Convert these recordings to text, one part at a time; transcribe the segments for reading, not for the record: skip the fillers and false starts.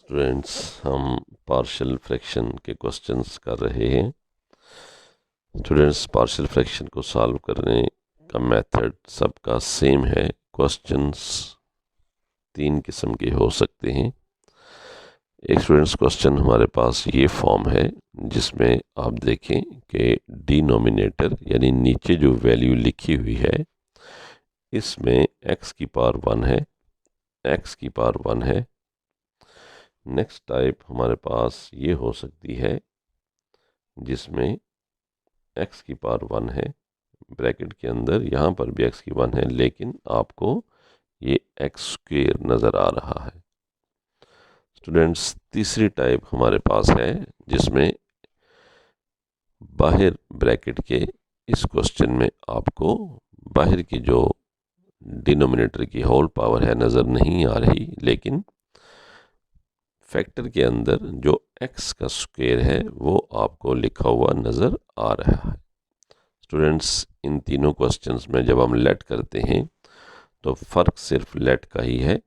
Students, हम partial fraction के questions कर रहे हैं। स्टूडेंट्स, पार्शियल फ्रैक्शन को सॉल्व करने का मेथड सबका सेम है। क्वेश्चंस तीन किस्म के हो सकते हैं। एक स्टूडेंट्स क्वेश्चन हमारे पास ये फॉर्म है जिसमें आप देखें कि डिनोमिनेटर यानी नीचे जो वैल्यू लिखी हुई है इसमें x की पावर 1 है, x की पावर 1 है। नेक्स्ट टाइप हमारे पास ये हो सकती है जिसमें x की पावर 1 है, ब्रैकेट के अंदर यहाँ पर भी x की 1 है, लेकिन आपको ये x स्क्वेयर नज़र आ रहा है। स्टूडेंट्स, तीसरी टाइप हमारे पास है जिसमें बाहर ब्रैकेट के इस क्वेश्चन में आपको बाहर की जो डिनोमिनेटर की होल पावर है नज़र नहीं आ रही, लेकिन फैक्टर के अंदर जो x का स्क्वेयर है वो आपको लिखा हुआ नज़र आ रहा है। स्टूडेंट्स, इन तीनों क्वेश्चंस में जब हम लेट करते हैं तो फ़र्क सिर्फ लेट का ही है।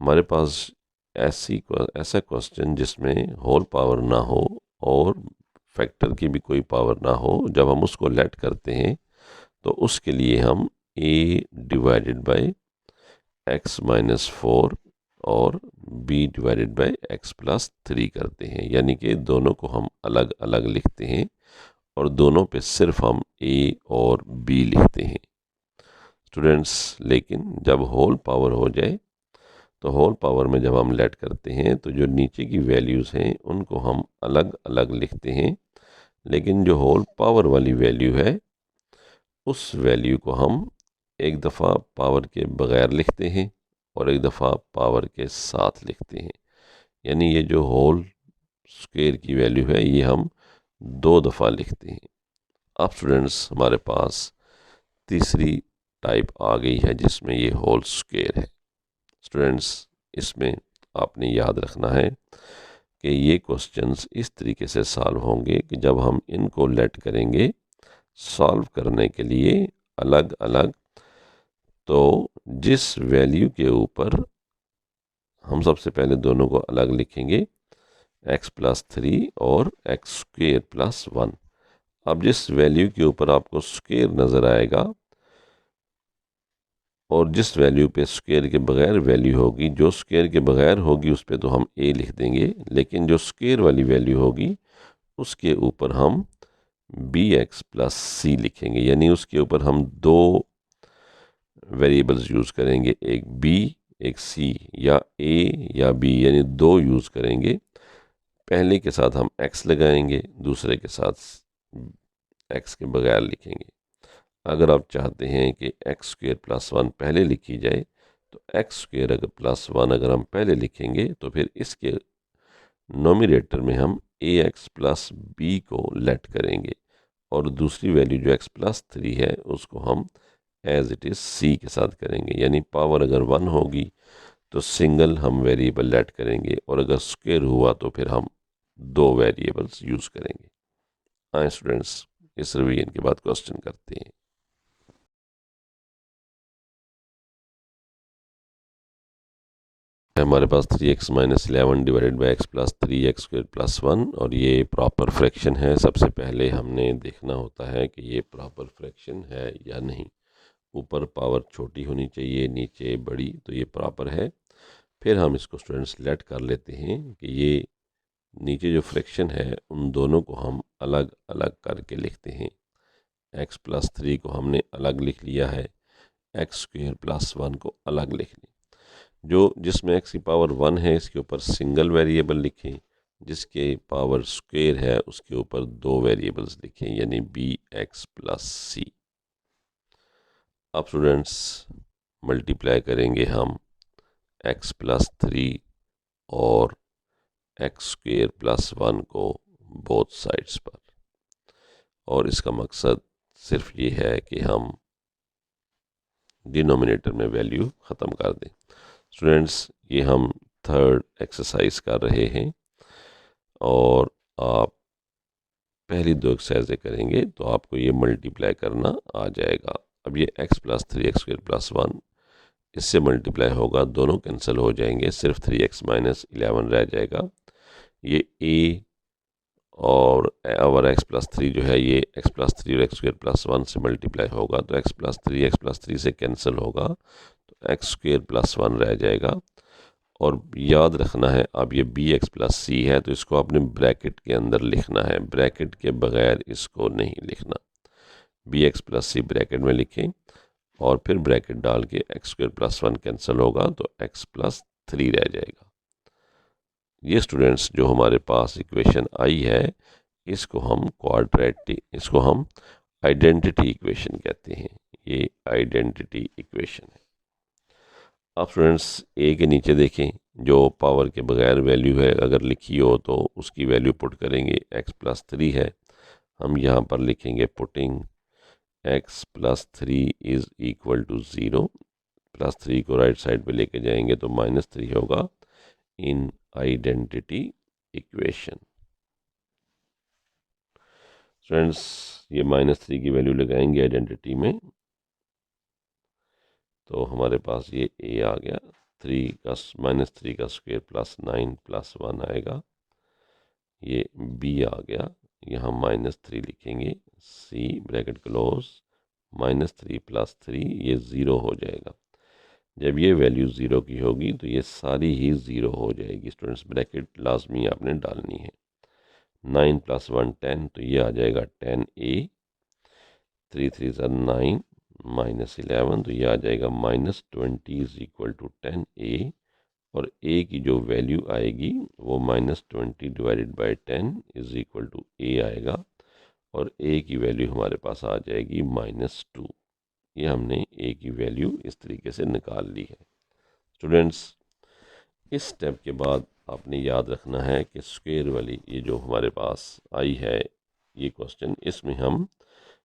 हमारे पास ऐसा क्वेश्चन जिसमें होल पावर ना हो और फैक्टर की भी कोई पावर ना हो, जब हम उसको लेट करते हैं तो उसके लिए हम a divided by x minus 4 और b divided by x plus 3 करते हैं, यानी कि दोनों को हम अलग अलग लिखते हैं और दोनों पे सिर्फ हम a और b लिखते हैं। स्टूडेंट्स, लेकिन जब होल पावर हो जाए तो होल पावर में जब हम लेट करते हैं तो जो नीचे की वैल्यूज़ हैं उनको हम अलग अलग लिखते हैं, लेकिन जो होल पावर वाली वैल्यू है उस वैल्यू को हम एक दफ़ा पावर के बग़ैर लिखते हैं और एक दफ़ा पावर के साथ लिखते हैं। यानी ये जो होल स्क्वायर की वैल्यू है ये हम दो दफ़ा लिखते हैं। अब स्टूडेंट्स, हमारे पास तीसरी टाइप आ गई है जिसमें ये होल स्क्वायर है। स्टूडेंट्स, इसमें आपने याद रखना है कि ये क्वेश्चंस इस तरीके से सॉल्व होंगे कि जब हम इनको लेट करेंगे सॉल्व करने के लिए अलग अलग, तो जिस वैल्यू के ऊपर हम सबसे पहले दोनों को अलग लिखेंगे x प्लस 3 और x स्क्वेयर प्लस 1। अब जिस वैल्यू के ऊपर आपको स्क्वेयर नज़र आएगा और जिस वैल्यू पे स्क्वेयर के बगैर वैल्यू होगी, जो स्क्वेयर के बगैर होगी उस पर तो हम a लिख देंगे, लेकिन जो स्क्वेयर वाली वैल्यू होगी उसके ऊपर हम bx प्लस c लिखेंगे। यानी उसके ऊपर हम दो वेरिएबल्स यूज़ करेंगे, एक b एक c, या a या b, यानी दो यूज़ करेंगे। पहले के साथ हम x लगाएंगे, दूसरे के साथ x के बगैर लिखेंगे। अगर आप चाहते हैं कि एक्स स्क्वेयर प्लस 1 पहले लिखी जाए तो एक्स स्क्वेयर अगर प्लस 1 अगर हम पहले लिखेंगे तो फिर इसके नोमिनेटर में हम ए एक्स प्लस बी को लेट करेंगे और दूसरी वैल्यू जो x प्लस 3 है उसको हम एज इट इज़ c के साथ करेंगे। यानी पावर अगर 1 होगी तो सिंगल हम वेरिएबल लेट करेंगे और अगर स्क्वेयर हुआ तो फिर हम दो वेरिएबल्स यूज़ करेंगे। आए स्टूडेंट्स, इस रिवीजन के बाद क्वेश्चन करते हैं। हमारे पास 3x minus 11 divided by x plus 3x square plus 1 और ये प्रॉपर फ्रैक्शन है। सबसे पहले हमने देखना होता है कि ये प्रॉपर फ्रैक्शन है या नहीं। ऊपर पावर छोटी होनी चाहिए, नीचे बड़ी, तो ये प्रॉपर है। फिर हम इसको स्टूडेंट्स लेट कर लेते हैं कि ये नीचे जो फ्रैक्शन है उन दोनों को हम अलग अलग करके लिखते हैं। x प्लस 3 को हमने अलग लिख लिया है, एक्स स्क्वेयर प्लस 1 को अलग लिख लिया। जो जिसमें x की पावर 1 है इसके ऊपर सिंगल वेरिएबल लिखें, जिसके पावर स्क्वेयर है उसके ऊपर दो वेरिएबल्स लिखें, यानी bx प्लस सी। अब स्टूडेंट्स मल्टीप्लाई करेंगे हम x प्लस 3 और एक्स स्क्वेयर प्लस 1 को बोथ साइड्स पर, और इसका मकसद सिर्फ ये है कि हम डिनोमिनेटर में वैल्यू ख़त्म कर दें। स्टूडेंट्स, ये हम थर्ड एक्सरसाइज कर रहे हैं और आप पहली दो एक्सरसाइजें करेंगे तो आपको ये मल्टीप्लाई करना आ जाएगा। अब ये x plus 3 x square plus 1 इससे मल्टीप्लाई होगा, दोनों कैंसिल हो जाएंगे, सिर्फ 3x माइनस 11 रह जाएगा। ये a और x प्लस 3 जो है ये x प्लस 3 और एक्स स्क्र प्लस 1 से मल्टीप्लाई होगा, तो x प्लस 3 से कैंसिल होगा, तो एक्स स्क्र प्लस 1 रह जाएगा। और याद रखना है, अब ये bx प्लस c है तो इसको आपने ब्रैकेट के अंदर लिखना है, ब्रैकेट के बगैर इसको नहीं लिखना। bx प्लस c ब्रैकेट में लिखें और फिर ब्रैकेट डाल के एक्स स्क्र प्लस 1 कैंसिल होगा तो x प्लस 3 रह जाएगा। ये स्टूडेंट्स जो हमारे पास इक्वेशन आई है, इसको हम आइडेंटिटी इक्वेशन कहते हैं। ये आइडेंटिटी इक्वेशन है। अब स्टूडेंट्स ए के नीचे देखें, जो पावर के बगैर वैल्यू है अगर लिखी हो तो उसकी वैल्यू पुट करेंगे। x प्लस 3 है, हम यहाँ पर लिखेंगे putting x plus 3 is equal to 0। Plus 3 को राइट साइड पे लेके जाएंगे तो माइनस 3 होगा इन आइडेंटिटी इक्वेशन। फ्रेंड्स ये माइनस 3 की वैल्यू लगाएंगे आइडेंटिटी में तो हमारे पास ये a आ गया, माइनस 3 का स्क्वायर प्लस 9 प्लस 1 आएगा। ये b आ गया, यहाँ माइनस 3 लिखेंगे, c bracket close, minus 3 plus 3 ये 0 हो जाएगा। जब ये वैल्यू 0 की होगी तो ये सारी ही 0 हो जाएगी। स्टूडेंट्स ब्रैकेट लाजमी आपने डालनी है। 9 प्लस 1 10, तो ये आ जाएगा 10a, 3 3 9 माइनस 11, तो ये आ जाएगा minus 20 is equal to 10a, और a की जो वैल्यू आएगी वो minus 20 divided by 10 is equal to a आएगा, और a की वैल्यू हमारे पास आ जाएगी -2। ये हमने a की वैल्यू इस तरीके से निकाल ली है। स्टूडेंट्स इस स्टेप के बाद आपने याद रखना है कि स्क्वायर वाली ये जो हमारे पास आई है ये क्वेश्चन, इसमें हम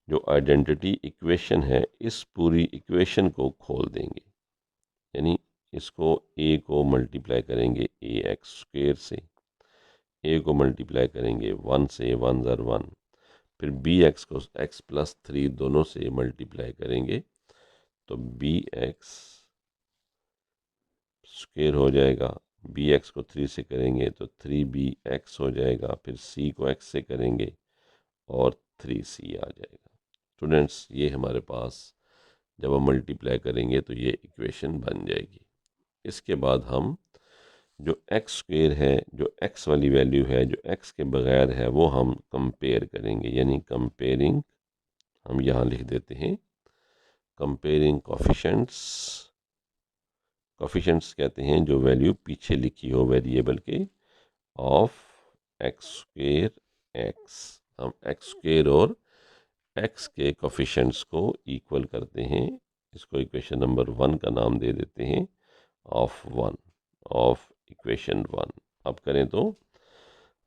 जो आइडेंटिटी इक्वेशन है इस पूरी इक्वेशन को खोल देंगे। यानी इसको a को मल्टीप्लाई करेंगे ax² से, a को मल्टीप्लाई करेंगे 1 से, 1 ज़र 1, फिर bx को x प्लस 3 दोनों से मल्टीप्लाई करेंगे तो bx स्क्वायर हो जाएगा, bx को 3 से करेंगे तो 3bx हो जाएगा, फिर c को x से करेंगे और 3c आ जाएगा। स्टूडेंट्स ये हमारे पास जब हम मल्टीप्लाई करेंगे तो ये इक्वेशन बन जाएगी। इसके बाद हम जो एक्स स्क्वायर है, जो x वाली वैल्यू है, जो x के बगैर है, वो हम कंपेयर करेंगे। यानी कंपेयरिंग हम यहाँ लिख देते हैं, कंपेयरिंग कोफिशेंट्स कहते हैं जो वैल्यू पीछे लिखी हो वेरिएबल के, ऑफ एक्स स्क्वायर एक्स। हम एक्स स्क्वायर और x के कोफिशेंट्स को इक्वल करते हैं। इसको इक्वेशन नंबर 1 का नाम दे देते हैं, ऑफ इक्वेशन 1। अब करें तो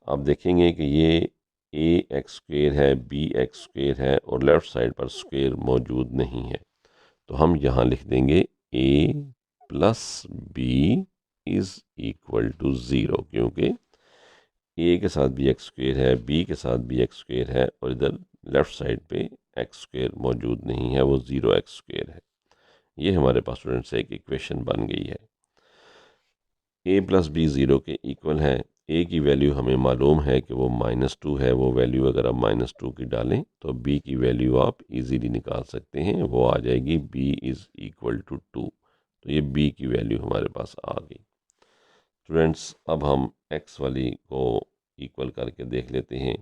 आप देखेंगे कि ये ax² है, bx² है और लेफ्ट साइड पर स्क्वायर मौजूद नहीं है, तो हम यहाँ लिख देंगे a plus b is equal to 0, क्योंकि a के साथ bx² है, b के साथ bx² है और इधर लेफ्ट साइड पे x² मौजूद नहीं है, वो 0x² है। ये हमारे पास स्टूडेंट्स एक इक्वेशन बन गई है। a प्लस b 0 के इक्वल है। a की वैल्यू हमें मालूम है कि वो -2 है, वो वैल्यू अगर आप -2 की डालें तो b की वैल्यू आप इजीली निकाल सकते हैं, वो आ जाएगी b इज़ इक्वल टू 2। तो ये b की वैल्यू हमारे पास आ गई। स्टूडेंट्स अब हम x वाली को इक्वल करके देख लेते हैं।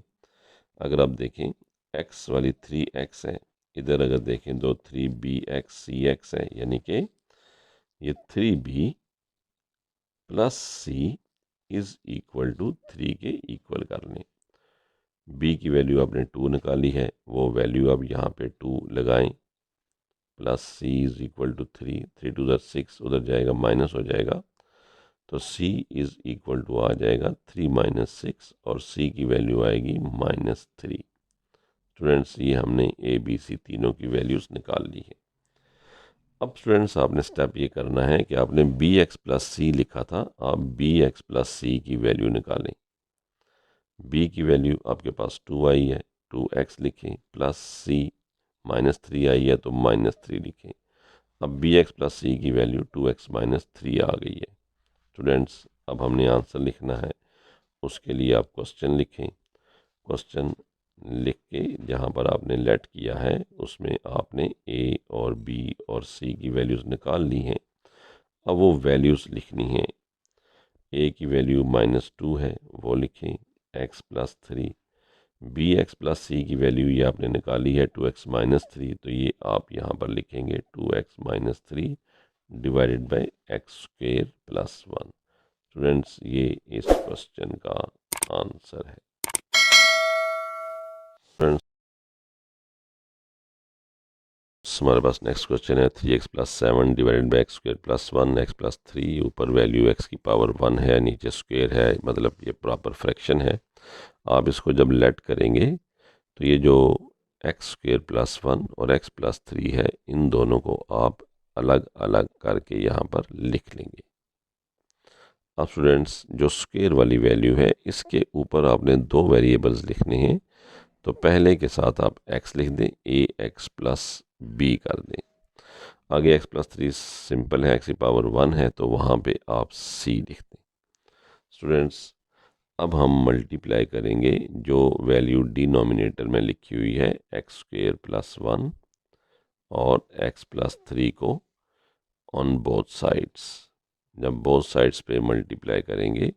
अगर आप देखें x वाली 3x है, इधर अगर देखें तो 3bx cx है, यानी कि ये 3b plus c is equal to 3 के इक्वल कर लें। b की वैल्यू आपने 2 निकाली है, वो वैल्यू अब यहाँ पे 2 लगाएं, plus c is equal to 3, 3 2 6, उधर जाएगा माइनस हो जाएगा, तो c इज इक्वल टू आ जाएगा 3 माइनस 6 और c की वैल्यू आएगी -3। स्टूडेंट्स ये हमने a b c तीनों की वैल्यूज़ निकाल ली है। अब स्टूडेंट्स आपने स्टेप ये करना है कि आपने bx प्लस सी लिखा था, आप bx प्लस सी की वैल्यू निकालें। b की वैल्यू आपके पास 2 आई है, 2x लिखें, प्लस c -3 आई है तो -3 लिखें। अब बी एक्स प्लस सी की वैल्यू 2x माइनस 3 आ गई है। स्टूडेंट्स अब हमने आंसर लिखना है, उसके लिए आप क्वेश्चन लिखें। क्वेश्चन लिख के जहाँ पर आपने लेट किया है उसमें आपने ए और बी और सी की वैल्यूज़ निकाल ली हैं। अब वो वैल्यूज़ लिखनी है। ए की वैल्यू -2 है, वो लिखें x plus 3। B x plus सी की वैल्यू ये आपने निकाली है 2x माइनस 3, तो ये आप यहाँ पर लिखेंगे 2x minus 3 divided by x square plus 1। Students ये इस क्वेश्चन का आंसर है। फ्रेंड्स हमारे पास नेक्स्ट क्वेश्चन है 3x plus 7 divided by x square plus 1 x plus 3। ऊपर वैल्यू x की पावर 1 है, नीचे स्क्वेयर है, मतलब ये प्रॉपर फ्रैक्शन है। आप इसको जब लेट करेंगे तो ये जो एक्स स्क्वेयर प्लस 1 और x प्लस 3 है, इन दोनों को आप अलग अलग करके यहाँ पर लिख लेंगे। अब स्टूडेंट्स जो स्क्वेयर वाली वैल्यू है इसके ऊपर आपने दो वेरिएबल्स लिखने हैं। तो पहले के साथ आप x लिख दें, ए एक्स प्लस बी कर दें। आगे x प्लस 3 सिंपल है, x की पावर 1 है, तो वहाँ पे आप c लिख दें। स्टूडेंट्स अब हम मल्टीप्लाई करेंगे जो वैल्यू डिनोमिनेटर में लिखी हुई है एक्स स्क्वेयर प्लस 1 और x प्लस 3 को ऑन बोथ साइड्स। जब बोथ साइड्स पे मल्टीप्लाई करेंगे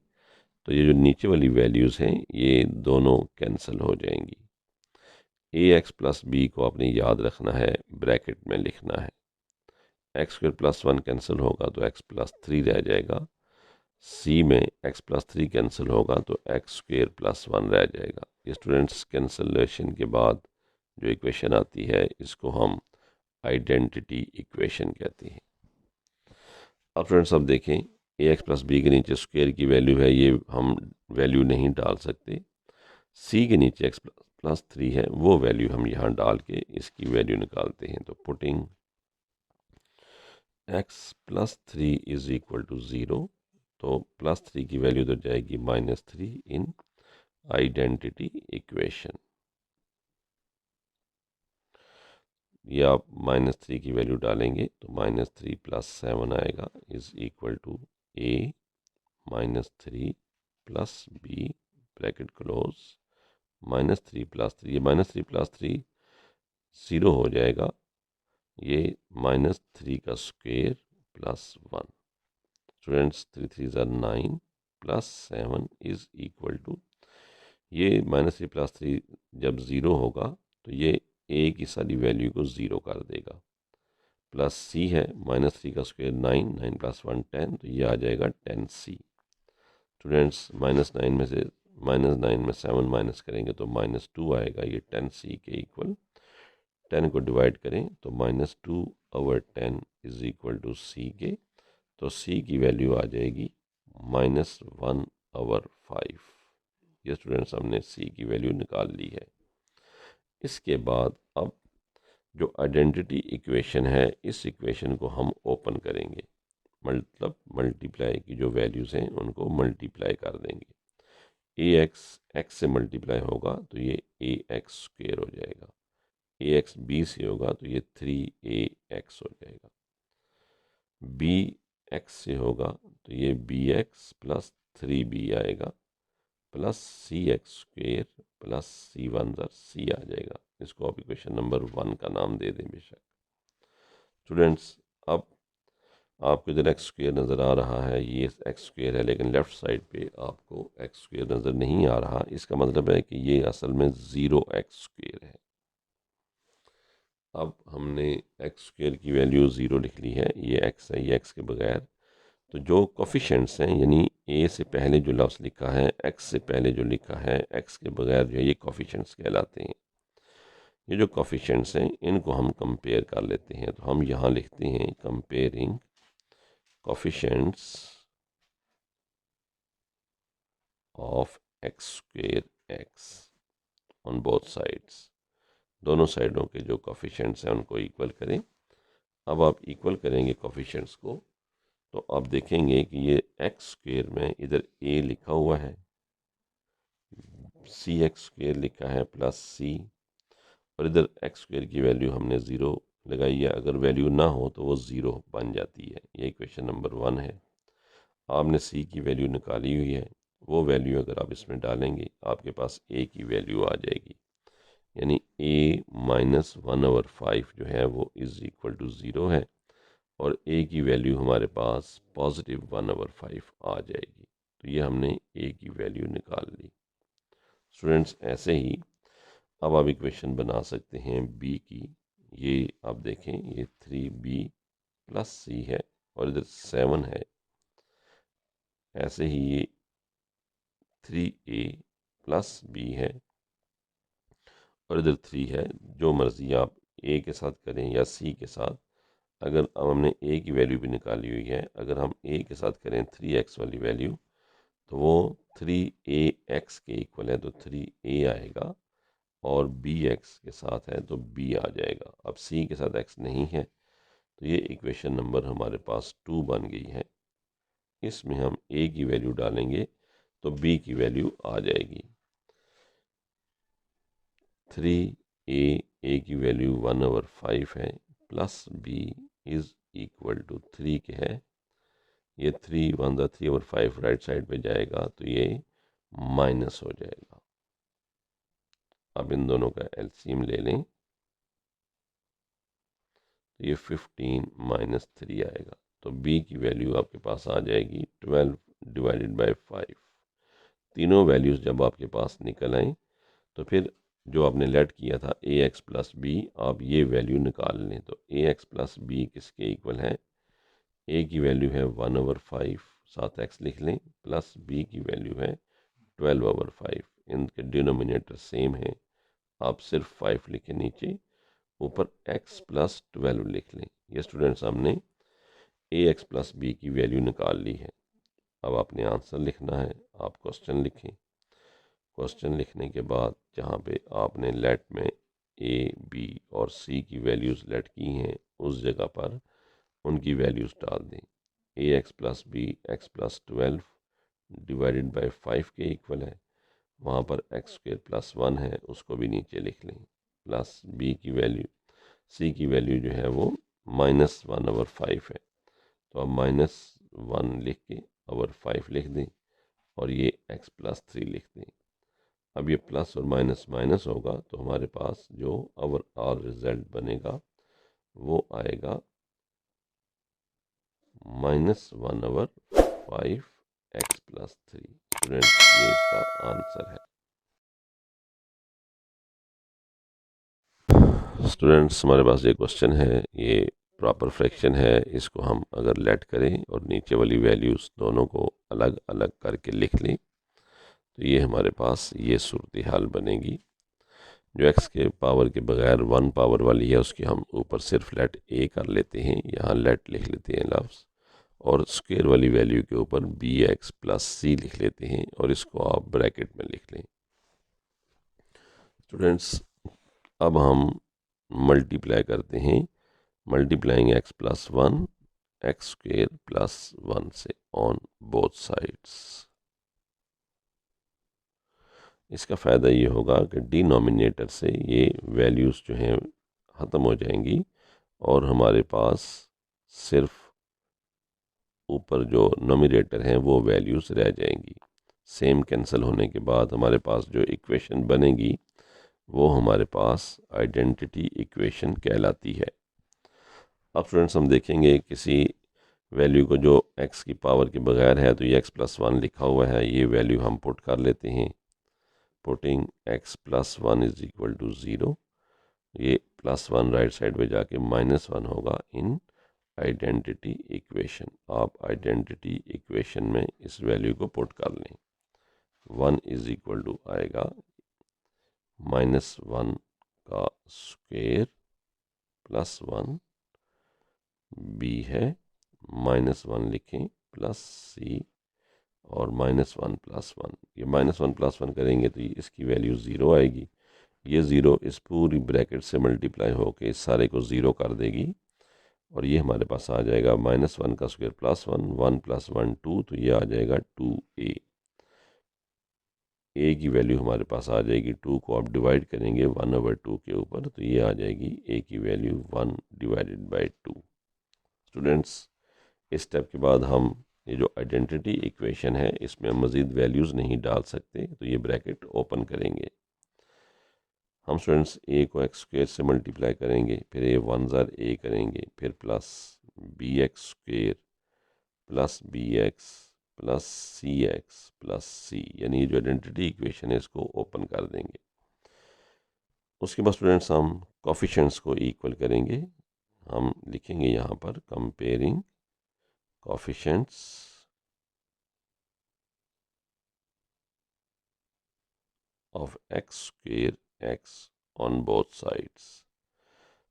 तो ये जो नीचे वाली वैल्यूज़ हैं ये दोनों कैंसिल हो जाएंगी। ए एक्स प्लस बी को आपने याद रखना है, ब्रैकेट में लिखना है। एक्स स्क्वेयर प्लस 1 कैंसिल होगा तो x प्लस 3 रह जाएगा। सी में x प्लस 3 कैंसिल होगा तो एक्स स्क्वेयर प्लस 1 रह जाएगा। ये स्टूडेंट्स कैंसिलेशन के बाद जो इक्वेशन आती है इसको हम आइडेंटिटी इक्वेशन कहते हैं। अब फ्रेंड्स अब देखें, ए एक्स प्लस बी के नीचे स्क्वेयर की वैल्यू है, ये हम वैल्यू नहीं डाल सकते। सी के नीचे एक्स प्लस 3 है, वो वैल्यू हम यहाँ डाल के इसकी वैल्यू निकालते हैं। तो putting x plus 3 is equal to 0, तो प्लस 3 की वैल्यू तो जाएगी -3 इन आइडेंटिटी इक्वेशन। ये आप -3 की वैल्यू डालेंगे तो -3 प्लस 7 आएगा is equal to a -3 plus b bracket close -3 plus 3, ये -3 प्लस 3 0 हो जाएगा, ये -3 का स्क्वेयर प्लस 1। स्टूडेंट्स 3 3 ज़ार 9 प्लस 7 इज इक्वल टू, ये -3 प्लस 3 जब ज़ीरो होगा तो ये ए की सारी वैल्यू को ज़ीरो कर देगा। प्लस सी है, -3 का स्क्वायर 9, 9 प्लस 1 10, तो ये आ जाएगा 10c। स्टूडेंट्स -9 में से -9 में 7 माइनस करेंगे तो -2 आएगा, ये 10c के इक्वल। 10 को डिवाइड करें तो -2 over 10 is equal to c के, तो c की वैल्यू आ जाएगी -1 ओवर 5। ये स्टूडेंट्स हमने c की वैल्यू निकाल ली है। इसके बाद अब जो आइडेंटिटी इक्वेशन है इस इक्वेशन को हम ओपन करेंगे, मतलब मल्टीप्लाई की जो वैल्यूज़ हैं उनको मल्टीप्लाई कर देंगे। ए एक्स एक्स से मल्टीप्लाई होगा तो ये ए एक्स स्क्वेयर हो जाएगा, ए एक्स बी से होगा तो ये 3ax हो जाएगा, बी एक्स से होगा तो ये बी एक्स प्लस 3b आएगा, प्लस सी एक्स स्क्वेयर प्लस सी 1 ज़र सी आ जाएगा। इसको आप इक्वेशन नंबर 1 का नाम दे दें बेशक। स्टूडेंट्स अब आपको इधर एक्स स्क्वेयर नज़र आ रहा है, ये एक्स स्क्वेयर है, लेकिन लेफ़्ट साइड पे आपको एक्स स्क्वेयर नज़र नहीं आ रहा। इसका मतलब है कि ये असल में 0x स्क्वेयर है। अब हमने एक्स स्क्वेयर की वैल्यू 0 लिख ली है, ये एक्स है, ये एक्स के बगैर। तो जो कोफिशेंट्स हैं, यानी ए से पहले जो लफ्ज़ लिखा है, एक्स से पहले जो लिखा है, एक्स के बगैर जो है, ये कोफिशेंट्स कहलाते हैं। ये जो कोफिशेंट्स हैं इनको हम कंपेयर कर लेते हैं। तो हम यहाँ लिखते हैं comparing coefficients of x square x on both sides. दोनों साइडों के जो कोफिशेंट्स हैं उनको इक्वल करें। अब आप इक्वल करेंगे कोफिशेंट्स को तो आप देखेंगे कि ये एक्स स्क्वेयर में इधर ए लिखा हुआ है, सी एक्स स्क्वेयर लिखा है प्लस सी, और इधर एक्स स्क्वेयर की वैल्यू हमने 0 लगाइए, अगर वैल्यू ना हो तो वो ज़ीरो बन जाती है। ये इक्वेशन नंबर 1 है। आपने सी की वैल्यू निकाली हुई है, वो वैल्यू अगर आप इसमें डालेंगे आपके पास ए की वैल्यू आ जाएगी, यानी ए -1/5 जो है वो इज़ इक्वल टू ज़ीरो है, और ए की वैल्यू हमारे पास +1/5 आ जाएगी। तो ये हमने ए की वैल्यू निकाल ली। स्टूडेंट्स, ऐसे ही अब आप इक्वेशन बना सकते हैं बी की। ये आप देखें, ये 3b + c है और इधर 7 है। ऐसे ही ये 3a + b है और इधर 3 है। जो मर्ज़ी आप a के साथ करें या c के साथ। अगर हमने a की वैल्यू भी निकाली हुई है, अगर हम a के साथ करें 3x वाली वैल्यू, तो वो 3ax के इक्वल है, तो 3a आएगा, और bx के साथ है तो b आ जाएगा। अब c के साथ x नहीं है, तो ये इक्वेशन नंबर हमारे पास 2 बन गई है। इसमें हम a की वैल्यू डालेंगे तो b की वैल्यू आ जाएगी। 3a की वैल्यू 1/5 है, plus b is equal to 3 के है। ये 3 राइट साइड पे जाएगा तो ये माइनस हो जाएगा। अब इन दोनों का एलसीएम ले लें तो ये 15 - 3 आएगा। तो b की वैल्यू आपके पास आ जाएगी 12 / 5। तीनों वैल्यूज़ जब आपके पास निकल आएँ तो फिर जो आपने लेट किया था ax + b, आप ये वैल्यू निकाल लें। तो ax + b किसके इक्वल है? a की वैल्यू है 1/5, साथ x लिख लें, प्लस b की वैल्यू है 12/5। इनके डिनोमिनेटर सेम है, आप सिर्फ 5 लिखें नीचे, ऊपर x + 12 लिख लें। ये स्टूडेंट्स, हमने ax + b की वैल्यू निकाल ली है। अब आपने आंसर लिखना है। आप क्वेश्चन लिखें। क्वेश्चन लिखने के बाद जहाँ पे आपने लेट में a, b और c की वैल्यूज़ लेट की हैं, उस जगह पर उनकी वैल्यूज़ डाल दें। ax + b x + 12 / 5 के इक्वल है। वहाँ पर x² + 1 है, उसको भी नीचे लिख लें, प्लस b की वैल्यू, c की वैल्यू जो है वो -1/5 है, तो अब -1 लिख के /5 लिख दें, और ये x + 3 लिख दें। अब ये प्लस और माइनस माइनस होगा, तो हमारे पास जो ओवरऑल रिजल्ट बनेगा वो आएगा -1/5 x + 3। स्टूडेंट्स, ये इसका आंसर है। स्टूडेंट्स, हमारे पास ये क्वेश्चन है, ये प्रॉपर फ्रैक्शन है। इसको हम अगर लेट करें और नीचे वाली वैल्यूज़ दोनों को अलग अलग करके लिख लें, तो ये हमारे पास ये सूरत हाल बनेगी। जो x के पावर के बगैर 1 पावर वाली है, उसकी हम ऊपर सिर्फ लेट a कर लेते हैं, यहाँ लेट लिख लेते हैं लफ्ज़, और स्क्वायर वाली वैल्यू के ऊपर bx + c लिख लेते हैं, और इसको आप ब्रैकेट में लिख लें। स्टूडेंट्स, अब हम मल्टीप्लाई करते हैं, मल्टीप्लाइंग x + 1 x² + 1 से ऑन बोथ साइड्स। इसका फ़ायदा ये होगा कि डिनोमिनेटर से ये वैल्यूज़ जो हैं ख़त्म हो जाएंगी, और हमारे पास सिर्फ ऊपर जो नोमिनेटर हैं वो वैल्यूज़ रह जाएंगी। सेम कैंसिल होने के बाद हमारे पास जो इक्वेशन बनेगी वो हमारे पास आइडेंटिटी इक्वेशन कहलाती है। अब स्टूडेंट्स, हम देखेंगे किसी वैल्यू को जो x की पावर के बगैर है, तो ये x + 1 लिखा हुआ है, ये वैल्यू हम पुट कर लेते हैं। Putting x + 1 is equal to 0, ये +1 राइट साइड में जाके -1 होगा इन आइडेंटिटी इक्वेशन। आप आइडेंटिटी इक्वेशन में इस वैल्यू को पुट कर लें। 1 इज़ इक्वल टू आएगा -1 का स्क्वायर + 1, b है -1 लिखें, प्लस c, और -1 + 1। ये -1 + 1 करेंगे तो इसकी वैल्यू 0 आएगी। ये 0 इस पूरी ब्रैकेट से मल्टीप्लाई होके इस सारे को 0 कर देगी, और ये हमारे पास आ जाएगा -1 का स्क्वायर + 1, 1 + 1 2, तो ये आ जाएगा 2a। ए की वैल्यू हमारे पास आ जाएगी 2 को आप डिवाइड करेंगे 1/2 के ऊपर, तो ये आ जाएगी ए की वैल्यू 1/2। स्टूडेंट्स, इस स्टेप के बाद हम ये जो आइडेंटिटी इक्वेशन है इसमें मज़ीद वैल्यूज़ नहीं डाल सकते, तो ये ब्रैकेट ओपन करेंगे। हम स्टूडेंट्स ए को एक्स स्क्वेयर से मल्टीप्लाई करेंगे, फिर ए 1 ज़ार ए करेंगे, फिर plus B x square plus B x plus सी एक्स प्लस सी, यानी ये जो आइडेंटिटी इक्वेशन है इसको ओपन कर देंगे। उसके बाद स्टूडेंट्स हम कोफिशिएंट्स को इक्वल करेंगे। हम लिखेंगे यहाँ पर comparing coefficients of x square x on both sides.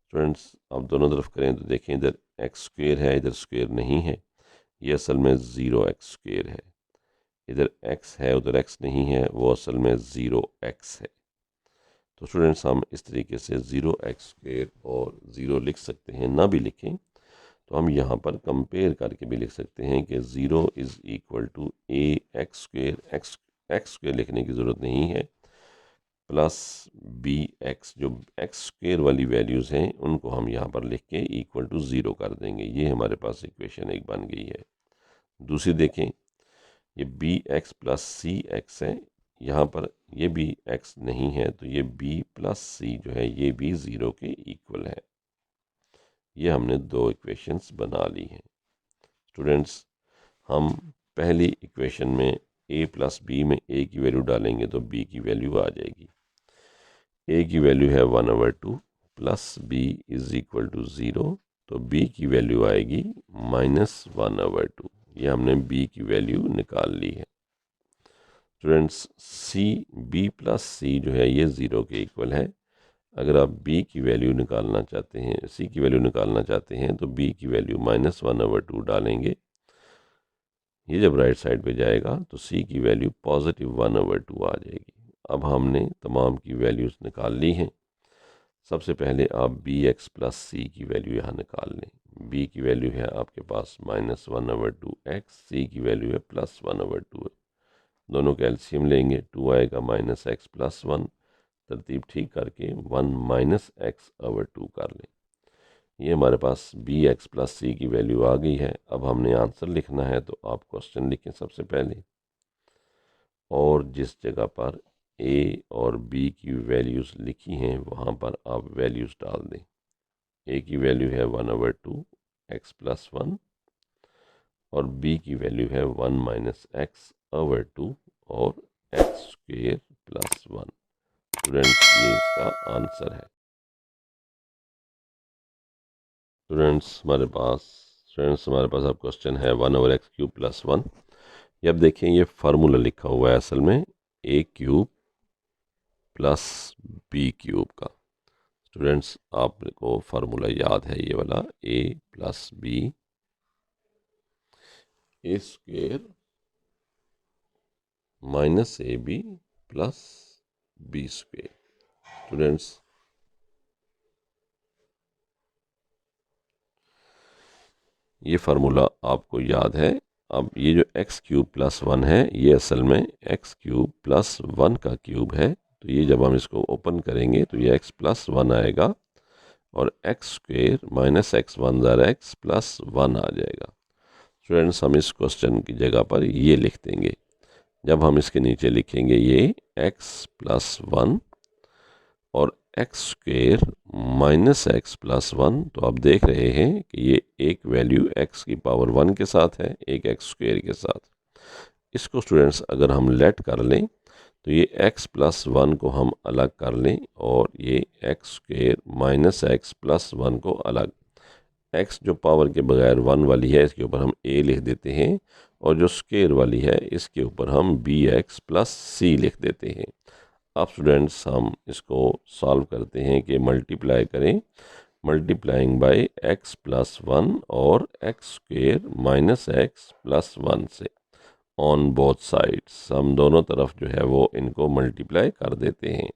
Students आप दोनों तरफ करें तो देखें, इधर एक्स स्क्वेयर है, इधर स्क्वेयर नहीं है, ये असल में 0x स्क्वेयर है। इधर x है, उधर x नहीं है, वो असल में 0x है। तो स्टूडेंट्स हम इस तरीके से 0x स्क्वेयर और 0 लिख सकते हैं। ना भी लिखें तो हम यहाँ पर कंपेयर करके भी लिख सकते हैं कि 0 is equal to A x square, X square लिखने की ज़रूरत नहीं है, प्लस बी एक्स, जो एक्स स्क्वेयर वाली वैल्यूज़ हैं उनको हम यहाँ पर लिख के इक्वल टू 0 कर देंगे। ये हमारे पास इक्वेशन एक बन गई है। दूसरी देखें, ये बी एक्स प्लस सी एक्स है, यहाँ पर ये भी एक्स नहीं है, तो ये बी प्लस सी जो है ये भी 0 के इक्वल है। ये हमने दो इक्वेशंस बना ली हैं। स्टूडेंट्स, हम पहली इक्वेशन में a प्लस बी में a की वैल्यू डालेंगे तो b की वैल्यू आ जाएगी। a की वैल्यू है 1/2 plus b is equal to 0, तो b की वैल्यू आएगी -1/2। ये हमने b की वैल्यू निकाल ली है। स्टूडेंट्स, b प्लस सी जो है ये 0 के इक्वल है। अगर आप b की वैल्यू निकालना चाहते हैं, c की वैल्यू निकालना चाहते हैं तो b की वैल्यू -1/2 डालेंगे। ये जब राइट साइड पे जाएगा तो c की वैल्यू +1/2 आ जाएगी। अब हमने तमाम की वैल्यूज़ निकाल ली हैं। सबसे पहले आप बी एक्स प्लस सी की वैल्यू यहाँ निकाल लें। b की वैल्यू है आपके पास -1/2x, c की वैल्यू है +1/2। दोनों का एलसीएम लेंगे, 2 आएगा -x प्लस 1, तरतीब ठीक करके 1 - x/2 कर लें। ये हमारे पास बी एक्स प्लस सी की वैल्यू आ गई है। अब हमने आंसर लिखना है, तो आप क्वेश्चन लिखें सबसे पहले, और जिस जगह पर ए और बी की वैल्यूज़ लिखी हैं वहाँ पर आप वैल्यूज़ डाल दें। ए की वैल्यू है 1/2 x प्लस 1 और बी की वैल्यू है 1 - x/2 और x स्क्वेयर प्लस 1। स्टूडेंट्स, ये इसका आंसर है। स्टूडेंट्स हमारे पास अब क्वेश्चन है 1/x³ प्लस 1। ये अब देखें, ये फार्मूला लिखा हुआ है असल में a³ प्लस b³ का। स्टूडेंट्स, आपको फार्मूला याद है ये वाला, a plus b a square minus ab plus b square. Students, ये फार्मूला आपको याद है। अब ये जो x³ प्लस 1 है ये असल में x³ प्लस 1 का क्यूब है, तो ये जब हम इसको ओपन करेंगे तो ये x प्लस 1 आएगा और x स्क्वेयर माइनस x1 ज़ार x प्लस 1 आ जाएगा। स्टूडेंट्स, हम इस क्वेश्चन की जगह पर ये लिख देंगे। जब हम इसके नीचे लिखेंगे ये x प्लस 1 और x square minus x plus 1, तो आप देख रहे हैं कि ये एक वैल्यू x की पावर 1 के साथ है, एक एक्स स्क्वेयर के साथ। इसको स्टूडेंट्स अगर हम लेट कर लें तो ये x प्लस 1 को हम अलग कर लें और ये x square minus x plus 1 को अलग। x जो पावर के बगैर 1 वाली है इसके ऊपर हम a लिख देते हैं, और जो स्क्वेयर वाली है इसके ऊपर हम bx प्लस c लिख देते हैं। अब स्टूडेंट्स हम इसको सॉल्व करते हैं कि मल्टीप्लाई करें, मल्टीप्लाइंग बाय x प्लस 1 और x square minus x plus 1 से ऑन बोथ साइड्स। हम दोनों तरफ जो है वो इनको मल्टीप्लाई कर देते हैं।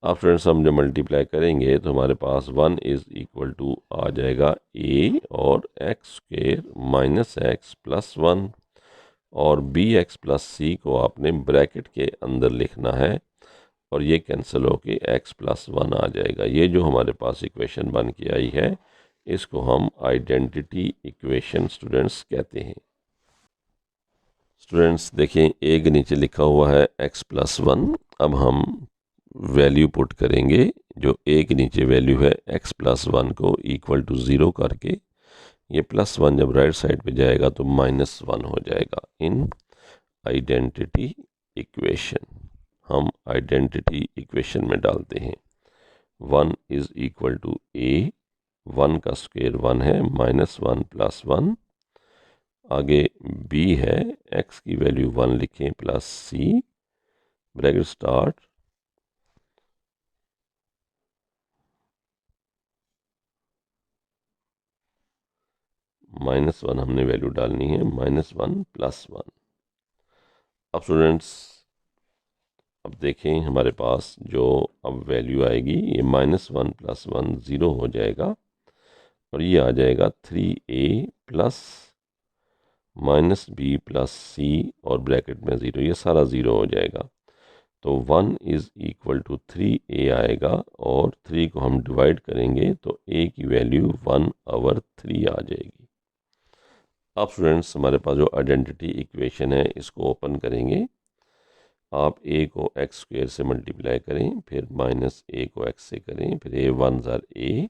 अब फ्रेंड्स हम जब मल्टीप्लाई करेंगे तो हमारे पास 1 इज़ इक्वल टू आ जाएगा a और x square minus x plus 1 और बी एक्स प्लस सी को आपने ब्रैकेट के अंदर लिखना है और ये कैंसिल होके x प्लस 1 आ जाएगा। ये जो हमारे पास इक्वेशन बन के आई है इसको हम आइडेंटिटी इक्वेशन स्टूडेंट्स कहते हैं। स्टूडेंट्स देखें ए के नीचे लिखा हुआ है x प्लस 1। अब हम वैल्यू पुट करेंगे, जो ए के नीचे वैल्यू है x प्लस 1 को इक्वल टू 0 करके, ये प्लस 1 जब राइट साइड पे जाएगा तो माइनस 1 हो जाएगा इन आइडेंटिटी इक्वेशन। हम आइडेंटिटी इक्वेशन में डालते हैं 1 इज इक्वल टू ए, 1 का स्क्वायर 1 है, माइनस 1 प्लस 1, आगे b है, x की वैल्यू 1 लिखें plus c, bracket start, minus 1 हमने वैल्यू डालनी है, माइनस 1 प्लस 1। अब स्टूडेंट्स अब देखें हमारे पास जो अब वैल्यू आएगी ये माइनस 1 प्लस 1 0 हो जाएगा और ये आ जाएगा 3a plus minus b plus सी और ब्रैकेट में 0, ये सारा 0 हो जाएगा। तो 1 इज़ इक्वल टू 3a आएगा और 3 को हम डिवाइड करेंगे तो a की वैल्यू 1/3 आ जाएगी। अब स्टूडेंट्स हमारे पास जो आइडेंटिटी इक्वेशन है इसको ओपन करेंगे। आप a को एक्स स्क्वेयर से मल्टीप्लाई करें, फिर माइनस a को x से करें, फिर a 1 ज़ार a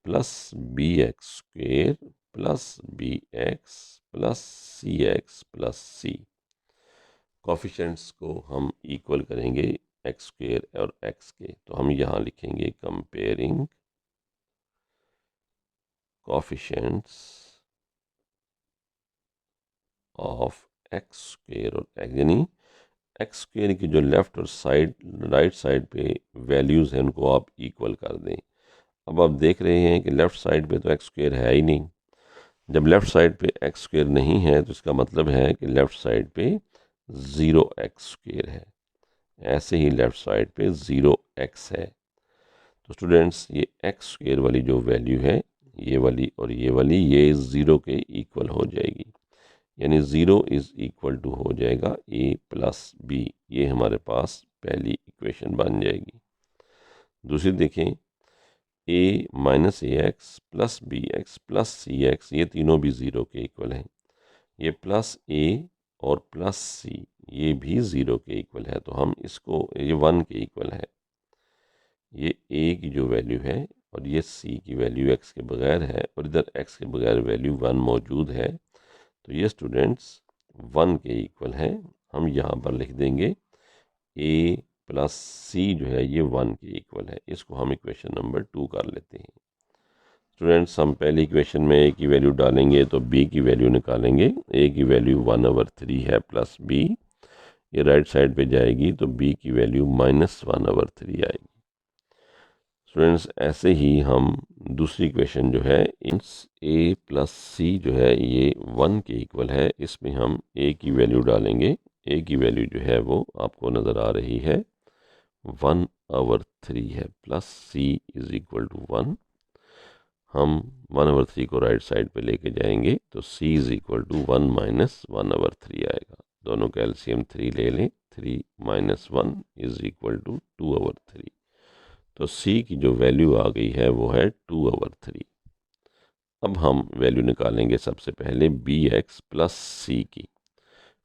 plus B x square plus B x plus C x plus C. Coefficients को हम इक्वल करेंगे एक्स स्क्वेयर और x के, तो हम यहाँ लिखेंगे comparing coefficients of x square और x, यानी एक्स स्क्वेयर की जो लेफ्ट और साइड राइट साइड पे वैल्यूज़ हैं उनको आप इक्वल कर दें। अब आप देख रहे हैं कि लेफ़्ट साइड पे तो एक्स स्क्वेयर है ही नहीं। जब लेफ़्ट साइड पे एक्स स्क्वेयर नहीं है तो इसका मतलब है कि लेफ़्ट साइड पे 0x स्क्वेयर है, ऐसे ही लेफ़्ट साइड पे 0x है। तो स्टूडेंट्स ये एक्स स्क्वेयर वाली जो वैल्यू है ये वाली और ये वाली ये 0 के इक्वल हो जाएगी, यानी 0 इज़ इक्वल टू हो जाएगा a प्लस बी। ये हमारे पास पहली इक्वेशन बन जाएगी। दूसरी देखें a minus A X plus B x plus C X, ये तीनों भी 0 के इक्वल हैं। ये प्लस a और प्लस c ये भी 0 के इक्वल है, तो हम इसको ये 1 के इक्वल है। ये a की जो वैल्यू है और ये c की वैल्यू x के बगैर है और इधर x के बगैर वैल्यू 1 मौजूद है, तो ये स्टूडेंट्स 1 के इक्वल है। हम यहाँ पर लिख देंगे a प्लस सी जो है ये 1 के इक्वल है। इसको हम इक्वेशन नंबर 2 कर लेते हैं। स्टूडेंट्स हम पहली इक्वेशन में a की वैल्यू डालेंगे तो b की वैल्यू निकालेंगे। a की वैल्यू 1/3 है प्लस b, ये राइट साइड पे जाएगी तो b की वैल्यू माइनस 1/3 आएगी। स्टूडेंट्स ऐसे ही हम दूसरी इक्वेशन जो है a प्लस सी जो है ये 1 के इक्वल है, इसमें हम a की वैल्यू डालेंगे। a की वैल्यू जो है वो आपको नज़र आ रही है 1/3 है plus c is equal to 1। हम 1/3 को राइट साइड पे लेके जाएंगे तो c is equal to 1 minus 1/3 आएगा। दोनों का एलसीएम 3 ले लें, 3 माइनस 1 इज़ इक्वल टू 2/3। तो c की जो वैल्यू आ गई है वो है 2/3। अब हम वैल्यू निकालेंगे सबसे पहले बी एक्स प्लस सी की।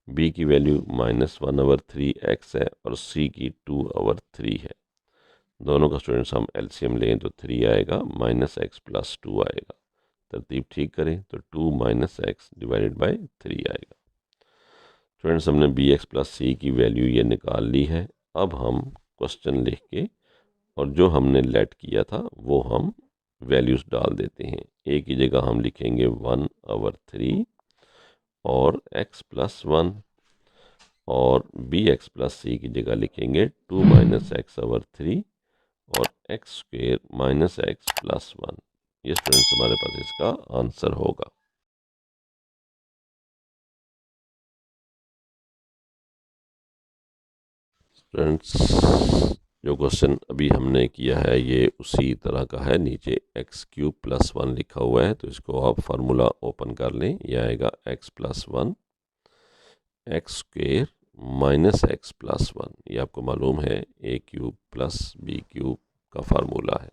b की वैल्यू माइनस 1/3 x है और c की 2/3 है। दोनों का स्टूडेंट्स हम एलसीएम लें तो 3 आएगा, माइनस एक्स प्लस 2 आएगा। तरतीब ठीक करें तो 2 माइनस एक्स डिवाइडेड बाई 3 आएगा। स्टूडेंट्स हमने बी एक्स प्लस सी की वैल्यू ये निकाल ली है। अब हम क्वेश्चन लिख के और जो हमने लेट किया था वो हम वैल्यूज़ डाल देते हैं। a की जगह हम लिखेंगे 1/3 और x प्लस 1, और बी एक्स प्लस सी की जगह लिखेंगे 2 माइनस x/3 और x square minus x plus 1। ये स्टूडेंट्स हमारे पास इसका आंसर होगा। स्टूडेंट्स जो क्वेश्चन अभी हमने किया है ये उसी तरह का है। नीचे x³ प्लस 1 लिखा हुआ है, तो इसको आप फार्मूला ओपन कर लें। यह आएगा x plus 1 x square minus x plus one, ये आपको मालूम है a cube plus b cube का फार्मूला है।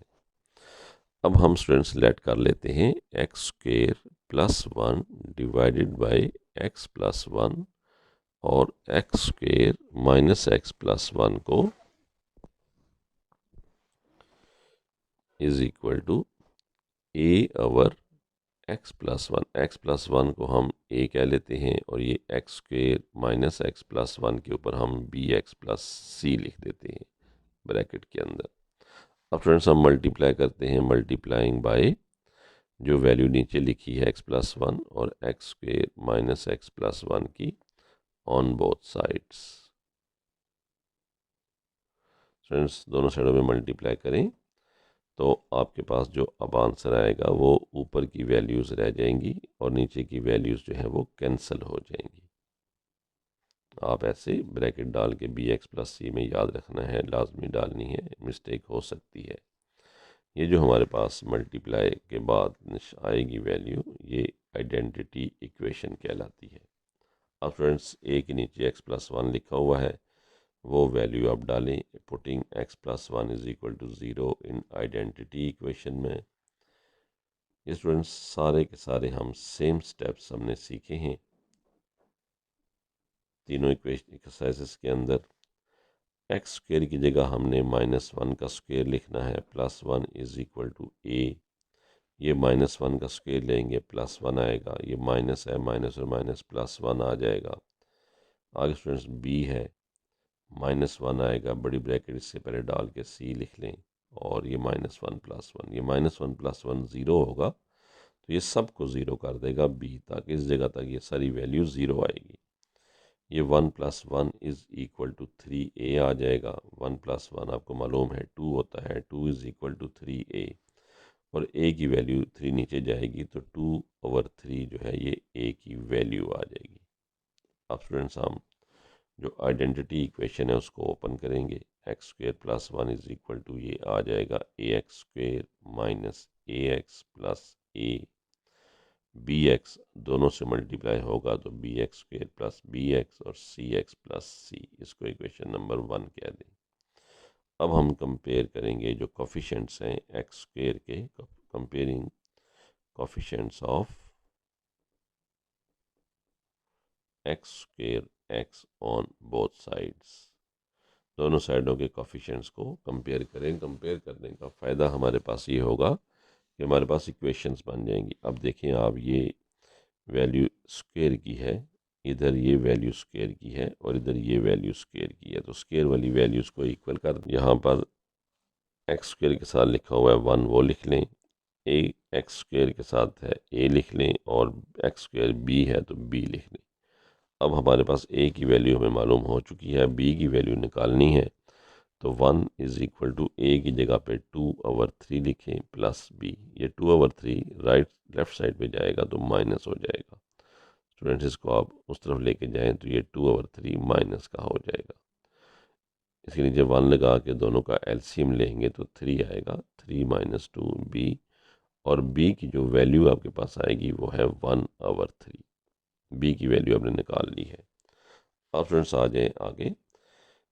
अब हम स्टूडेंट्स लेट कर लेते हैं x square plus one divided by x plus one और x square minus x plus one को is equal to a over x plus one को हम ए कह लेते हैं और ये x square minus x plus one के ऊपर हम बी एक्स प्लस सी लिख देते हैं ब्रैकेट के अंदर। अब फ्रेंड्स हम मल्टीप्लाई करते हैं, मल्टीप्लाइंग बाय जो वैल्यू नीचे लिखी है एक्स प्लस वन और x square minus x plus one की ऑन बोथ साइड्स। फ्रेंड्स दोनों साइडों में मल्टीप्लाई करें तो आपके पास जो अब आंसर आएगा वो ऊपर की वैल्यूज़ रह जाएंगी और नीचे की वैल्यूज़ जो है वो कैंसिल हो जाएंगी। आप ऐसे ब्रैकेट डाल के बी एक्स प्लस सी में याद रखना है, लाजमी डालनी है, मिस्टेक हो सकती है। ये जो हमारे पास मल्टीप्लाई के बाद आएगी वैल्यू, ये आइडेंटिटी इक्वेशन कहलाती है। अब फ्रेंड्स ए के नीचे एक्स प्लस वन लिखा हुआ है, वो वैल्यू आप डालें, putting X plus one is equal to zero in identity equation में। ये स्टूडेंट्स सारे के सारे हम सेम स्टेप्स हमने सीखे हैं तीनों इक्वेशन एक्सरसाइजेस के अंदर। एक्स स्क्वेयर की जगह हमने माइनस वन का स्क्वेयर लिखना है, plus one is equal to a. ये माइनस वन का स्क्वेयर लेंगे प्लस वन आएगा, ये माइनस है, माइनस और माइनस प्लस वन आ जाएगा। आगे स्टूडेंट्स बी है, माइनस वन आएगा, बड़ी ब्रैकेट इससे पहले डाल के सी लिख लें और ये माइनस वन प्लस वन, ये minus one plus one zero होगा तो ये सब को ज़ीरो कर देगा बी, ताकि इस जगह तक ये सारी वैल्यू ज़ीरो आएगी। ये one plus one is equal to three a आ जाएगा। वन प्लस वन आपको मालूम है टू होता है, two is equal to three a और ए की वैल्यू थ्री नीचे जाएगी तो टू ओवर थ्री जो है ये ए की वैल्यू आ जाएगी। अब स्टूडेंट्स हम जो आइडेंटिटी इक्वेशन है उसको ओपन करेंगे, X square plus one is equal to ये आ जाएगा A x square minus A X plus A, B X दोनों से मल्टीप्लाई होगा तो B x square plus B X और सी एक्स प्लस सी, इसको इक्वेशन नंबर वन कह दें। अब हम कंपेयर करेंगे जो कोफिशिएंट्स हैं एक्स स्क्वेयर के, comparing coefficients of x square x on both sides. दोनों साइडों के कोफिशिएंट्स को कंपेयर करें। कंपेयर करने का फ़ायदा हमारे पास ये होगा कि हमारे पास इक्वेशंस बन जाएंगी। अब देखें आप, ये वैल्यू स्क्वायर की है, इधर ये वैल्यू स्क्वायर की है और इधर ये वैल्यू स्क्वायर की है, तो स्क्वायर वाली वैल्यूज़ को इक्वल कर, यहाँ पर एक्स स्क्वायर के साथ लिखा हुआ है वन, वो लिख लें। ए एक्स स्क्वायर के साथ है ए लिख लें और एक्स स्क्वायर बी है तो बी लिख लें। अब हमारे पास ए की वैल्यू हमें मालूम हो चुकी है, बी की वैल्यू निकालनी है तो one is equal to A की जगह पे टू ओवर थ्री लिखें प्लस बी, ये two over three left side पे जाएगा तो माइनस हो जाएगा। स्टूडेंट्स इसको आप उस तरफ लेके जाएं तो ये टू ओवर थ्री माइनस का हो जाएगा। इसके नीचे वन लगा के दोनों का एलसीएम लेंगे तो थ्री आएगा, थ्री माइनस टू बी, और बी की जो वैल्यू आपके पास आएगी वो है वन ओवर थ्री। बी की वैल्यू आपने निकाल ली है। अब स्टूडेंट्स आ जाए आगे,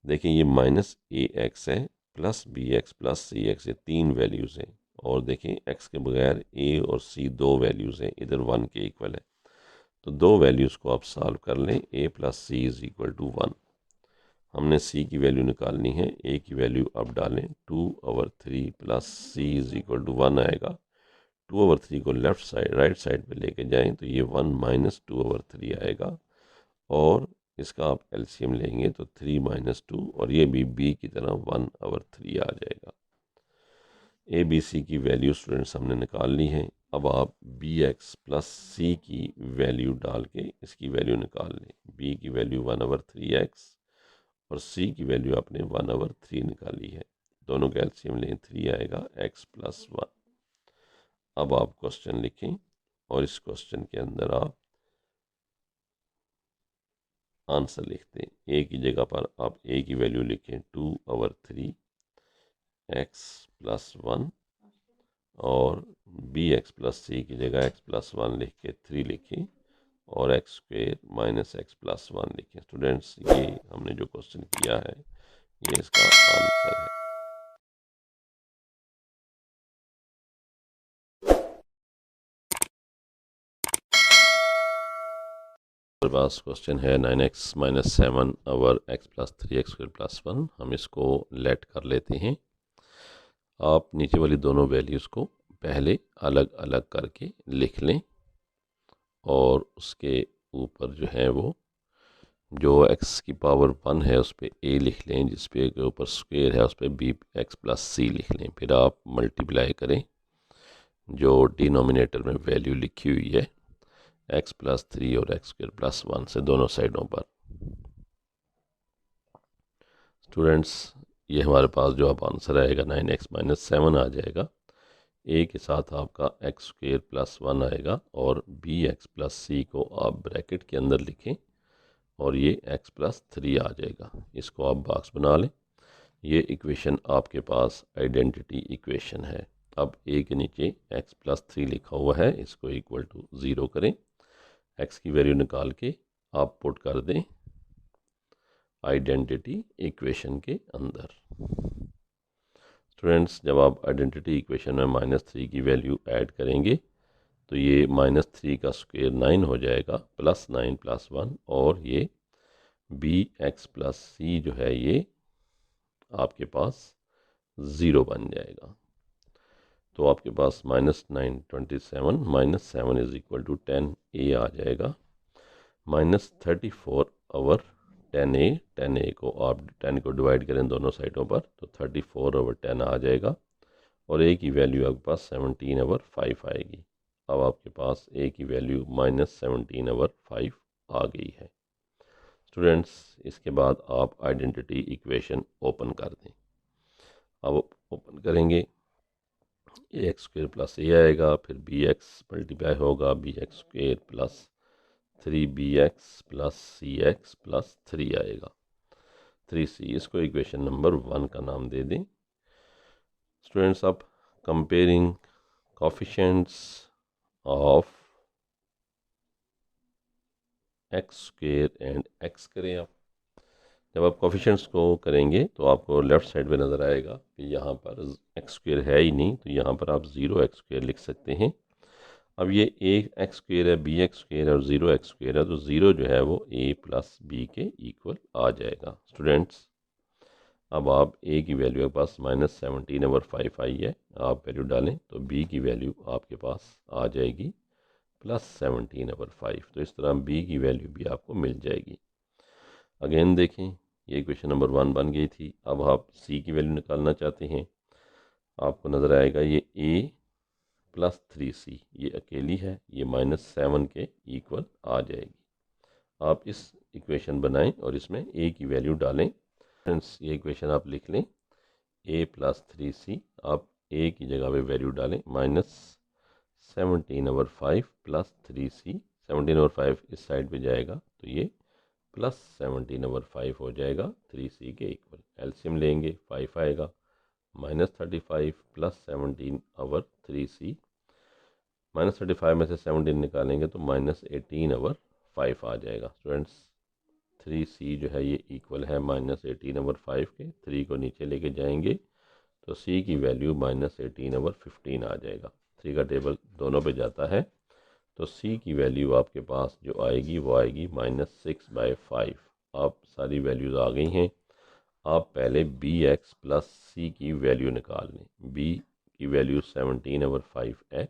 देखिए ये माइनस ए एक्स है प्लस बी एक्स प्लस सी एक्स, ये तीन वैल्यूज़ हैं और देखें एक्स के बगैर ए और सी दो वैल्यूज़ हैं, इधर वन के इक्वल है तो दो वैल्यूज़ को आप सॉल्व कर लें, A plus C is equal to one. हमने सी की वैल्यू निकालनी है, ए की वैल्यू अब डालें, two over three plus C is equal to one आएगा। टू ओवर थ्री को लेफ्ट साइड राइट साइड पे लेके जाएं तो ये one minus two over three आएगा और इसका आप एलसीएम लेंगे तो थ्री माइनस टू और ये भी बी की तरह वन ओवर थ्री आ जाएगा। ए बी सी की वैल्यू स्टूडेंट्स हमने निकाल ली है। अब आप बी एक्स प्लस सी की वैल्यू डाल के इसकी वैल्यू निकाल लें। बी की value one over three x और सी की वैल्यू आपने वन ओवर थ्री निकाली है, दोनों का एलसीएम लें, थ्री आएगा एक्स प्लस वन। अब आप क्वेश्चन लिखें और इस क्वेश्चन के अंदर आप आंसर लिखते हैं। ए की जगह पर आप ए की वैल्यू लिखें two over three X plus one और बी एक्स प्लस सी की जगह एक्स प्लस वन लिख के थ्री लिखें और x square minus x plus 1 लिखें। स्टूडेंट्स, ये हमने जो क्वेश्चन किया है ये इसका आंसर है। हमारे पास क्वेश्चन है 9x minus 7 over x plus 3x square plus 1। हम इसको लेट कर लेते हैं। आप नीचे वाली दोनों वैल्यूज़ को पहले अलग अलग करके लिख लें और उसके ऊपर जो है वो जो x की पावर 1 है उस पर a लिख लें, जिस पे के ऊपर स्क्वेयर है उस पर b x प्लस c लिख लें। फिर आप मल्टीप्लाई करें जो डिनोमिनेटर में वैल्यू लिखी हुई है x प्लस 3 और एक्स स्क्वेयर प्लस 1 से दोनों साइडों पर। स्टूडेंट्स, ये हमारे पास जो अब आंसर आएगा 9x माइनस 7 आ जाएगा। a के साथ आपका एक्स स्क्वेयर प्लस 1 आएगा और बी एक्स प्लस सी को आप ब्रैकेट के अंदर लिखें और ये x प्लस 3 आ जाएगा। इसको आप बॉक्स बना लें। ये इक्वेशन आपके पास आइडेंटिटी इक्वेशन है। अब a के नीचे x प्लस 3 लिखा हुआ है, इसको इक्वल टू 0 करें। x की वैल्यू निकाल के आप पुट कर दें आइडेंटिटी इक्वेशन के अंदर। स्टूडेंट्स, जब आप आइडेंटिटी इक्वेशन में -3 की वैल्यू ऐड करेंगे तो ये -3 का स्क्वायर 9 हो जाएगा, प्लस 9 प्लस 1, और ये बी एक्स प्लस सी जो है ये आपके पास 0 बन जाएगा। तो आपके पास -9 27 -7 इज इक्वल टू 10a आ जाएगा। -34 ओवर 10a को आप 10 को डिवाइड करें दोनों साइडों पर तो 34 ओवर 10 आ जाएगा और a की वैल्यू आपके पास 17 ओवर 5 आएगी। अब आपके पास a की वैल्यू -17 ओवर 5 आ गई है। स्टूडेंट्स, इसके बाद आप आइडेंटिटी इक्वेशन ओपन कर दें। अब ओपन करेंगे a x square plus a आएगा, फिर बी एक्स मल्टीप्लाई होगा b x square plus 3bx प्लस सी एक्स प्लस 3 आएगा 3c। इसको इक्वेशन नंबर 1 का नाम दे दें। स्टूडेंट्स, अब comparing coefficients of x square and x करें। आप जब आप कोफिशिएंट्स को करेंगे तो आपको लेफ़्ट साइड पे नज़र आएगा कि यहाँ पर एक्स स्क्वेयर है ही नहीं, तो यहाँ पर आप 0x स्क्वेयर लिख सकते हैं। अब ये एक एक्स स्क्वेयर है, बी एक्स स्क्वेयर है और 0x स्क्वेयर है, तो 0 जो है वो a प्लस बी के इक्वल आ जाएगा। स्टूडेंट्स, अब आप a की वैल्यू के पास -17 ओवर 5 आई है, आप वैल्यू डालें तो b की वैल्यू आपके पास आ जाएगी +17 ओवर 5। तो इस तरह b की वैल्यू भी आपको मिल जाएगी। अगेन देखें, ये इक्वेशन नंबर 1 बन गई थी। अब आप c की वैल्यू निकालना चाहते हैं, आपको नज़र आएगा ये a प्लस 3c ये अकेली है, ये -7 के इक्वल आ जाएगी। आप इस इक्वेशन बनाएं और इसमें a की वैल्यू डालें। फ्रेंड्स, ये इक्वेशन आप लिख लें a प्लस 3c, आप a की जगह पे वैल्यू डालें -17 ओवर 5 प्लस 3c। 17 ओवर 5 इस साइड पे जाएगा तो ये +17 ओवर 5 हो जाएगा 3c के इक्वल। एलसीएम लेंगे 5 आएगा, -35 प्लस 17 ओवर 3c, -35 में से 17 निकालेंगे तो -18 ओवर 5 आ जाएगा। स्टूडेंट्स, 3c जो है ये इक्वल है -18 ओवर 5 के। 3 को नीचे लेके जाएंगे तो c की वैल्यू -18 ओवर 15 आ जाएगा। 3 का टेबल दोनों पे जाता है तो c की वैल्यू आपके पास जो आएगी वो आएगी -6/5। आप सारी वैल्यूज़ आ गई हैं। आप पहले बी एक्स प्लस सी की वैल्यू निकाल लें। b की वैल्यू 17 ओवर 5x,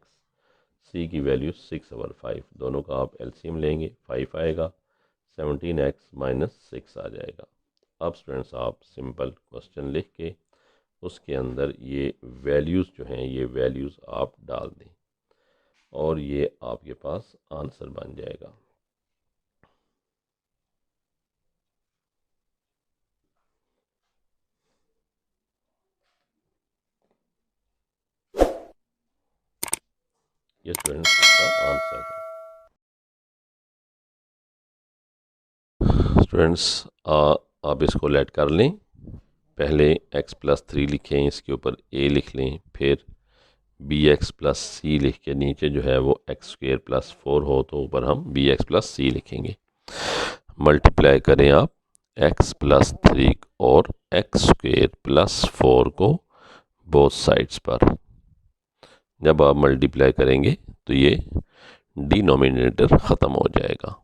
c की वैल्यू 6 ओवर 5, दोनों का आप एलसीएम लेंगे 5 आएगा, 17x माइनस 6 आ जाएगा। अब स्टूडेंट्स, आप सिंपल क्वेश्चन लिख के उसके अंदर ये वैल्यूज़ जो हैं ये वैल्यूज़ आप डाल दें और ये आपके पास आंसर बन जाएगा। ये स्टूडेंट्स इसका आंसर है। स्टूडेंट्स, आप इसको लेट कर लें। पहले x प्लस 3 लिखें, इसके ऊपर a लिख लें, फिर बी एक्स प्लस सी लिख के नीचे जो है वो एक्स स्क्वेयर प्लस 4 हो तो ऊपर हम बी एक्स प्लस सी लिखेंगे। मल्टीप्लाई करें आप एक्स प्लस 3 और एक्स स्क्वेयर प्लस 4 को बोथ साइड्स पर। जब आप मल्टीप्लाई करेंगे तो ये डिनोमिनेटर ख़त्म हो जाएगा।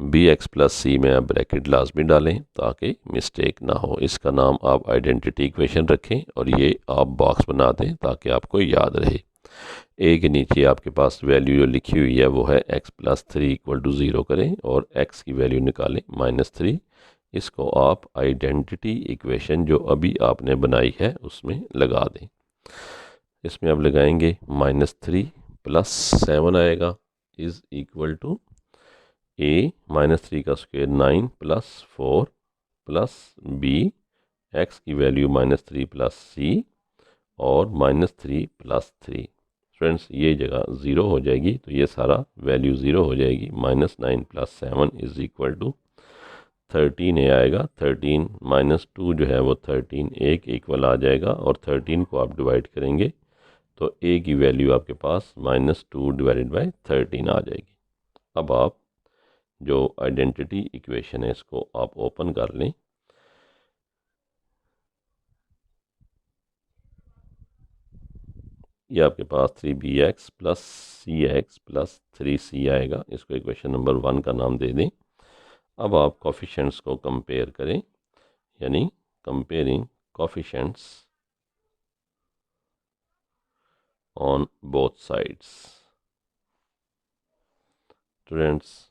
बी एक्स प्लस सी में आप ब्रैकेट लाजमी डालें ताकि मिस्टेक ना हो। इसका नाम आप आइडेंटिटी इक्वेशन रखें और ये आप बॉक्स बना दें ताकि आपको याद रहे। ए के नीचे आपके पास वैल्यू जो लिखी हुई है वो है एक्स प्लस 3 इक्वल टू 0 करें और एक्स की वैल्यू निकालें -3। इसको आप आइडेंटिटी इक्वेशन जो अभी आपने बनाई है उसमें लगा दें। इसमें आप लगाएंगे -3 प्लस 7 आएगा इज़ इक्वल टू ए -3 का square 9 plus 4 plus B X की वैल्यू -3 प्लस सी और -3 प्लस 3। फ्रेंड्स ये जगह 0 हो जाएगी तो ये सारा वैल्यू 0 हो जाएगी। -9 प्लस 7 इज़ इक्वल टू 13 ए आएगा। 13 -2 जो है वो 13 एक इक्वल आ जाएगा और 13 को आप डिवाइड करेंगे तो ए की वैल्यू आपके पास -2 डिवाइडेड बाई 13 आ जाएगी। अब आप जो आइडेंटिटी इक्वेशन है इसको आप ओपन कर लें। ये आपके पास 3bx plus cx plus 3c आएगा। इसको इक्वेशन नंबर 1 का नाम दे दें। अब आप कोफिशिएंट्स को कंपेयर करें, यानी comparing coefficients on both sides. Students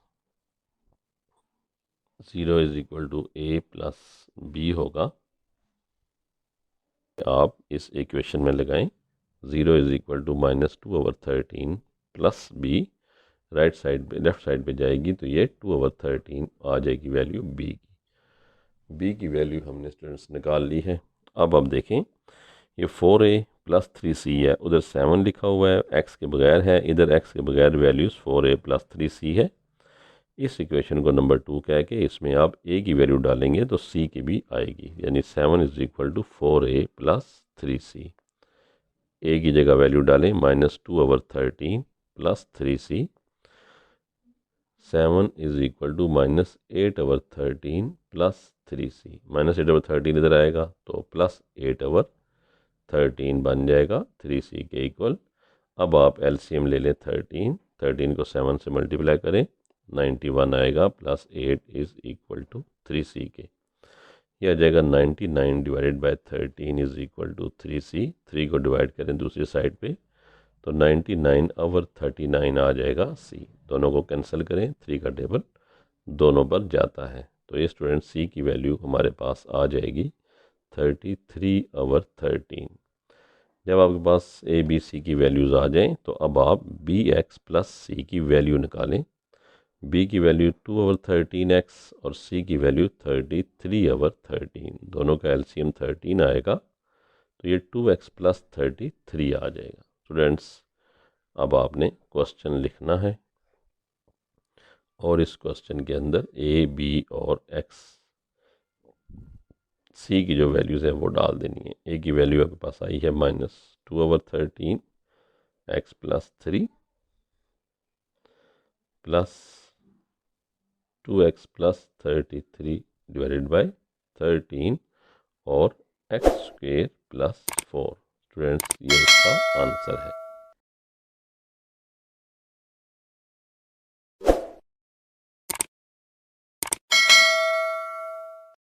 0 is equal to A plus B होगा। आप इस इक्वेशन में लगाएं 0 is equal to -2/13 plus B. Right side पे लेफ्ट साइड पे जाएगी तो ये 2/13 आ जाएगी वैल्यू बी की। बी की वैल्यू हमने स्टूडेंट्स निकाल ली है। अब आप देखें ये 4a प्लस 3c है, उधर 7 लिखा हुआ है, एक्स के बगैर है, इधर एक्स के बगैर वैल्यूज़ 4a प्लस 3c है। इस इक्वेशन को नंबर 2 कह के इसमें आप a की वैल्यू डालेंगे तो c की भी आएगी, यानी 7 is equal to 4a plus 3c। a की जगह वैल्यू डालें -2/13 plus 3c। 7 is equal to -8/13 plus 3c। -8/13 इधर आएगा तो प्लस 8/13 बन जाएगा 3c के इक्वल। अब आप एलसीएम ले लें 13 को 7 से मल्टीप्लाई करें 91 आएगा plus 8 is equal to 3c के। यह आ जाएगा 99 divided by 13 is equal to 3c। 3 को डिवाइड करें दूसरी साइड पे तो 99/39 आ जाएगा c। दोनों को कैंसिल करें, 3 का टेबल दोनों पर जाता है तो ये स्टूडेंट c की वैल्यू हमारे पास आ जाएगी 33/13। जब आपके पास a b c की वैल्यूज़ आ जाएं तो अब आप bx प्लस c की वैल्यू निकालें। b की वैल्यू 2/13x और c की वैल्यू 33/13। दोनों का एलसीएम 13 आएगा तो ये 2x प्लस 33 आ जाएगा। स्टूडेंट्स अब आपने क्वेश्चन लिखना है और इस क्वेश्चन के अंदर a, b और x c की जो वैल्यूज़ है वो डाल देनी है। a की वैल्यू आपके पास आई है -2/13 x plus 3 plus 2x plus 33 divided by 13 और x स्क्वेयर प्लस 4। स्टूडेंट्स ये इसका आंसर है।